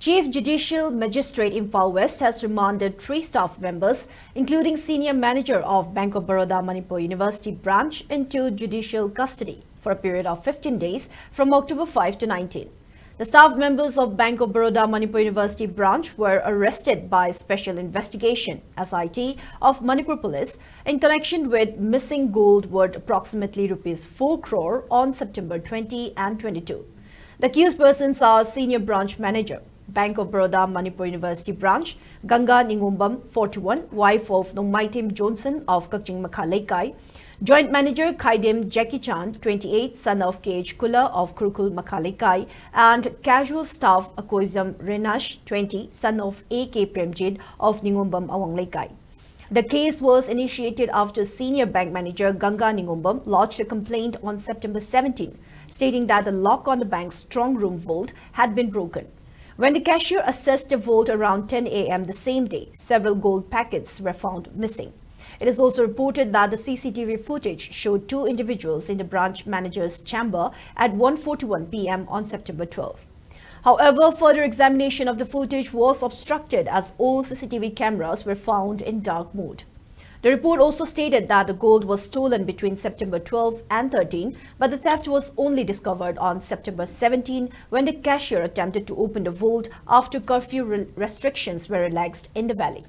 Chief Judicial Magistrate Imphal West has remanded 3 staff members, including senior manager of Bank of Baroda Manipur University branch, into judicial custody for a period of 15 days from October 5 to 19. The staff members of Bank of Baroda Manipur University branch were arrested by Special Investigation (SIT) of Manipur Police in connection with missing gold worth approximately Rs 4 crore on September 20 and 22. The accused persons are Senior Branch Manager, Bank of Baroda Manipur University branch, Ganga Ningumbam, 41, wife of Nongmaitim Johnson of Kakching Makhalaikai, Joint Manager Kaidim Jackie Chan, 28, son of KH Kula of Kurukul Makhalaikai, and Casual Staff Akoizam Renash, 20, son of AK Premjid of Ningumbam Awanglaikai. The case was initiated after Senior Bank Manager Ganga Ningumbam lodged a complaint on September 17, stating that the lock on the bank's strong room vault had been broken. When the cashier assessed the vault around 10 a.m. the same day, several gold packets were found missing. It is also reported that the CCTV footage showed 2 individuals in the branch manager's chamber at 1:41 p.m. on September 12. However, further examination of the footage was obstructed as all CCTV cameras were found in dark mode. The report also stated that the gold was stolen between September 12 and 13, but the theft was only discovered on September 17 when the cashier attempted to open the vault after curfew restrictions were relaxed in the valley.